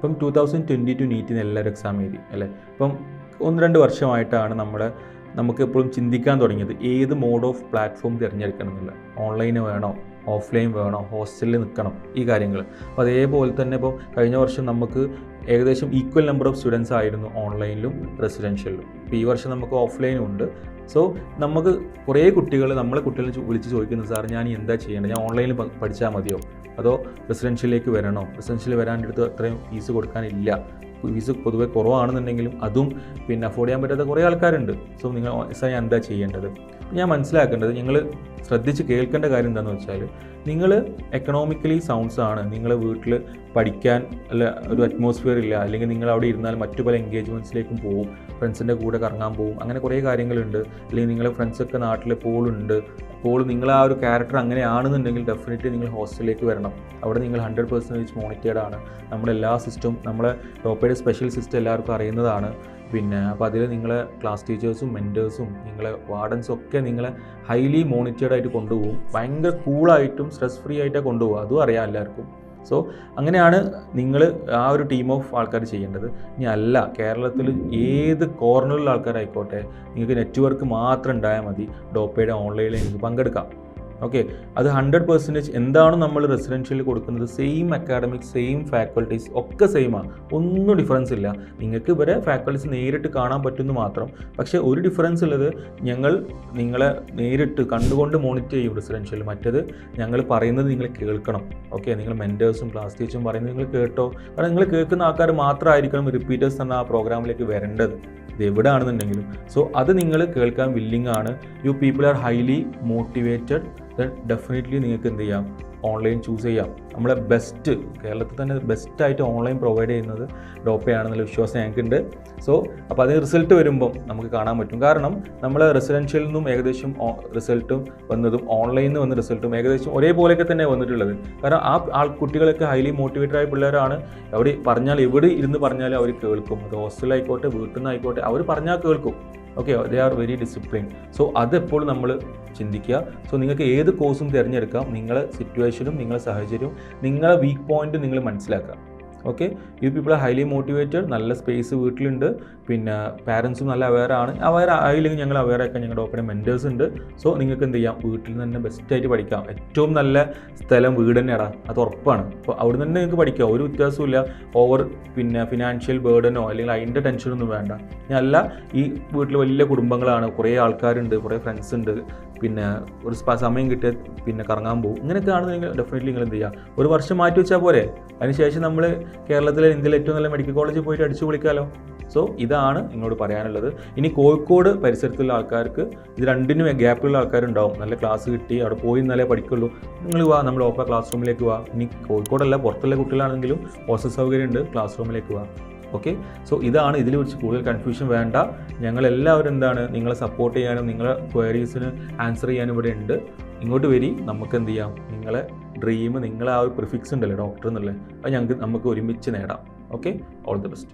ഇപ്പം 2022 നീറ്റിന് എല്ലാവരും എക്സാം എഴുതി അല്ലേ. ഇപ്പം 1-2 വർഷമായിട്ടാണ് നമുക്ക് എപ്പോഴും ചിന്തിക്കാൻ തുടങ്ങിയത് ഏത് മോഡ് ഓഫ് പ്ലാറ്റ്ഫോം തിരഞ്ഞെടുക്കണം എന്നില്ല. ഓൺലൈന് വേണോ, ഓഫ്ലൈൻ വേണോ, ഹോസ്റ്റലിൽ നിൽക്കണം, ഈ കാര്യങ്ങൾ. അപ്പോൾ അതേപോലെ തന്നെ ഇപ്പോൾ കഴിഞ്ഞ വർഷം നമുക്ക് ഏകദേശം ഈക്വൽ നമ്പർ ഓഫ് സ്റ്റുഡൻസ് ആയിരുന്നു ഓൺലൈനിലും റെസിഡൻഷ്യലിലും. ഇപ്പോൾ ഈ വർഷം നമുക്ക് ഓഫ്ലൈനും ഉണ്ട്. സോ നമുക്ക് കുറേ കുട്ടികൾ നമ്മളെ കുട്ടികളെ വിളിച്ച് ചോദിക്കുന്നത്, സാർ ഞാൻ എന്താ ചെയ്യേണ്ടത്, ഞാൻ ഓൺലൈനിൽ പഠിച്ചാൽ മതിയോ അതോ റെസിഡൻഷ്യലിലേക്ക് വരണോ, റെസിഡൻഷ്യൽ വരാൻ്റെ അടുത്ത് അത്രയും ഫീസ് കൊടുക്കാനില്ല, ഫീസ് പൊതുവെ കുറവാണെന്നുണ്ടെങ്കിലും അതും പിന്നെ അഫോർഡ് ചെയ്യാൻ പറ്റാത്ത കുറേ ആൾക്കാരുണ്ട്. സോ നിങ്ങൾ സാർ ഞാൻ എന്താ ചെയ്യേണ്ടത്? ഞാൻ മനസ്സിലാക്കേണ്ടത്, നിങ്ങൾ ശ്രദ്ധിച്ച് കേൾക്കേണ്ട കാര്യം എന്താണെന്ന് വെച്ചാൽ, നിങ്ങൾ എക്കണോമിക്കലി സൗണ്ട്സ് ആണ്, നിങ്ങൾ വീട്ടിൽ പഠിക്കാൻ അല്ല ഒരു അറ്റ്മോസ്ഫിയർ ഇല്ല, അല്ലെങ്കിൽ നിങ്ങൾ അവിടെ ഇരുന്നാൽ മറ്റു പല എൻഗേജ്മെൻറ്റ്സിലേക്കും പോകും, ഫ്രണ്ട്സിൻ്റെ കൂടെ കറങ്ങാൻ പോകും, അങ്ങനെ കുറേ കാര്യങ്ങളുണ്ട്. അല്ലെങ്കിൽ നിങ്ങളെ ഫ്രണ്ട്സൊക്കെ നാട്ടിൽ പോളുണ്ട്, അപ്പോൾ നിങ്ങൾ ആ ഒരു ക്യാരക്ടർ അങ്ങനെയാണെന്നുണ്ടെങ്കിൽ ഡെഫിനറ്റ്ലി നിങ്ങൾ ഹോസ്റ്റലിലേക്ക് വരണം. അവിടെ നിങ്ങൾ 100% മോണിറ്റേർഡ് ആണ്. നമ്മളെല്ലാ സിസ്റ്റവും, നമ്മളെ ഡോപ്പയുടെ സ്പെഷ്യൽ സിസ്റ്റം എല്ലാവർക്കും അറിയുന്നതാണ്. പിന്നെ അപ്പോൾ അതിൽ നിങ്ങളെ ക്ലാസ് ടീച്ചേഴ്സും മെൻറ്റേഴ്സും നിങ്ങളെ വാർഡൻസും ഒക്കെ നിങ്ങളെ ഹൈലി മോണിറ്റേർഡ് ആയിട്ട് കൊണ്ടുപോകും. ഭയങ്കര കൂളായിട്ടും സ്ട്രെസ് ഫ്രീ ആയിട്ടാണ് കൊണ്ടുപോകുക, അതും അറിയാം എല്ലാവർക്കും. സോ അങ്ങനെയാണ് നിങ്ങൾ ആ ഒരു ടീം ഓഫ് ആൾക്കാർ ചെയ്യേണ്ടത്. ഇനി അല്ല, കേരളത്തിൽ ഏത് കോർണറിലുള്ള ആൾക്കാരായിക്കോട്ടെ, നിങ്ങൾക്ക് നെറ്റ്വർക്ക് മാത്രം ഉണ്ടായാൽ മതി, ഡോപ്പയുടെ ഓൺലൈനിൽ നിങ്ങൾക്ക് പങ്കെടുക്കാം. ഓക്കെ, അത് 100% എന്താണ് നമ്മൾ റെസിഡൻഷ്യലിൽ കൊടുക്കുന്നത്, സെയിം അക്കാഡമിക്സ്, സെയിം ഫാക്കൽറ്റീസ് ഒക്കെ സെയിമാണ്, ഒന്നും ഡിഫറൻസ് ഇല്ല. നിങ്ങൾക്ക് ഇവരെ ഫാക്കൽറ്റീസ് നേരിട്ട് കാണാൻ പറ്റുമെന്ന് മാത്രം. പക്ഷേ ഒരു ഡിഫറൻസ് ഉള്ളത്, ഞങ്ങൾ നിങ്ങളെ നേരിട്ട് കണ്ടുകൊണ്ട് മോണിറ്റർ ചെയ്യും റെസിഡൻഷ്യൽ. മറ്റേത് ഞങ്ങൾ പറയുന്നത് നിങ്ങൾ കേൾക്കണം. ഓക്കെ, നിങ്ങൾ മെൻറ്റേഴ്സും ക്ലാസ് ടീച്ചറും പറയുന്നത് നിങ്ങൾ കേട്ടോ. കാരണം നിങ്ങൾ കേൾക്കുന്ന ആൾക്കാർ മാത്രമായിരിക്കണം റിപ്പീറ്റേഴ്സ് എന്ന ആ പ്രോഗ്രാമിലേക്ക് വരേണ്ടത്, ഇത് എവിടെയാണെന്നുണ്ടെങ്കിലും. സോ അത് നിങ്ങൾ കേൾക്കാൻ വില്ലിങ് ആണ്. You people are highly motivated, then definitely നിങ്ങൾക്ക് എന്ത് ചെയ്യാം, ഓൺലൈൻ ചൂസ് ചെയ്യാം. നമ്മളെ ബെസ്റ്റ്, കേരളത്തിൽ തന്നെ ബെസ്റ്റായിട്ട് ഓൺലൈൻ പ്രൊവൈഡ് ചെയ്യുന്നത് ഡോപ്പയാണെന്നുള്ള വിശ്വാസം ഞങ്ങൾക്കുണ്ട്. സോ അപ്പോൾ അതിന് റിസൾട്ട് വരുമ്പം നമുക്ക് കാണാൻ പറ്റും. കാരണം നമ്മൾ റെസിഡൻഷ്യലിൽ നിന്നും ഏകദേശം റിസൾട്ടും വന്നതും ഓൺലൈനിൽ നിന്ന് വന്ന റിസൾട്ടും ഏകദേശം ഒരേപോലെയൊക്കെ തന്നെ വന്നിട്ടുള്ളത്. കാരണം ആ കുട്ടികളൊക്കെ ഹൈലി മോട്ടിവേറ്റഡ് ആയ പിള്ളേരാണ്. അവിടെ പറഞ്ഞാൽ എവിടെ ഇരുന്ന് പറഞ്ഞാലും അവർ കേൾക്കും. അത് ഹോസ്റ്റലായിക്കോട്ടെ വീട്ടിൽ നിന്നായിക്കോട്ടെ, അവർ പറഞ്ഞാൽ കേൾക്കും. Okay, they are very discipline. So അതെപ്പോഴും നമ്മൾ ചിന്തിക്കുക. സോ നിങ്ങൾക്ക് ഏത് കോഴ്സും തിരഞ്ഞെടുക്കാം. നിങ്ങളെ സിറ്റുവേഷനും നിങ്ങളെ സാഹചര്യവും നിങ്ങളെ വീക്ക് പോയിൻറ്റും നിങ്ങൾ മനസ്സിലാക്കുക. Okay, you people are highly motivated, നല്ല സ്പേസ് വീട്ടിലുണ്ട്, പിന്നെ പാരൻസും നല്ല അവെയറാണ്. അവെയർ ആയില്ലെങ്കിൽ ഞങ്ങൾ അവെയറാക്കാൻ ഞങ്ങളുടെ ഓപ്പൺ മെൻറ്റേഴ്സ് ഉണ്ട്. സോ നിങ്ങൾക്ക് എന്ത് ചെയ്യാം, വീട്ടിൽ നിന്ന് തന്നെ ബെസ്റ്റായിട്ട് പഠിക്കാം. ഏറ്റവും നല്ല സ്ഥലം വീട് തന്നെയാണ്, അത് ഉറപ്പാണ്. അപ്പോൾ അവിടെ തന്നെ നിങ്ങൾക്ക് പഠിക്കാം, ഒരു വ്യത്യാസമില്ല. ഓവർ പിന്നെ ഫിനാൻഷ്യൽ ബേർഡനോ അല്ലെങ്കിൽ അതിൻ്റെ ടെൻഷനൊന്നും വേണ്ട. അല്ല, ഈ വീട്ടിൽ വലിയ കുടുംബങ്ങളാണ്, കുറേ ആൾക്കാരുണ്ട്, കുറേ ഫ്രണ്ട്സ് ഉണ്ട്, പിന്നെ ഒരു സമയം കിട്ടിയാൽ പിന്നെ കറങ്ങാൻ പോകും, ഇങ്ങനെയൊക്കെ ആണെന്നെങ്കിൽ ഡെഫിനറ്റ്ലി നിങ്ങൾ എന്ത് ചെയ്യുക, ഒരു വർഷം മാറ്റി വെച്ചാൽ പോരെ. അതിനുശേഷം നമ്മൾ കേരളത്തിലെ ഇന്ത്യയിലെ ഏറ്റവും നല്ല മെഡിക്കൽ കോളേജിൽ പോയിട്ട് അടിച്ചു വിളിക്കാമല്ലോ. സോ ഇതാണ് നിങ്ങളോട് പറയാനുള്ളത്. ഇനി കോഴിക്കോട് പരിസരത്തുള്ള ആൾക്കാർക്ക് ഇത് രണ്ടിനും ഗ്യാപ്പിലുള്ള ആൾക്കാരുണ്ടാവും. നല്ല ക്ലാസ് കിട്ടി അവിടെ പോയി എന്നാലേ പഠിക്കുള്ളൂ, നിങ്ങൾ വാ, നമ്മൾ ഓപ്പ ക്ലാസ് റൂമിലേക്ക് വാ. ഇനി കോഴിക്കോടല്ല, പുറത്തുള്ള കുട്ടികളാണെങ്കിലും ഹോസ്റ്റൽ സൗകര്യം ഉണ്ട്, ക്ലാസ് റൂമിലേക്ക് വാ. ഓക്കെ, സോ ഇതാണ്. ഇതിൽ വെച്ച് കൂടുതൽ കൺഫ്യൂഷൻ വേണ്ട. ഞങ്ങളെല്ലാവരും എന്താണ്, നിങ്ങളെ സപ്പോർട്ട് ചെയ്യാനും നിങ്ങളെ ക്വയറീസിന് ആൻസർ ചെയ്യാനും ഇവിടെ ഉണ്ട്. ഇങ്ങോട്ട് വരി, നമുക്ക് എന്ത് ചെയ്യാം, നിങ്ങളെ ഡ്രീം, നിങ്ങളെ ആ ഒരു പ്രിഫിക്സ് ഉണ്ടല്ലോ ഡോക്ടർ എന്നുള്ളത്, അത് നമുക്ക് ഒരുമിച്ച് നേടാം. Okay, all the best.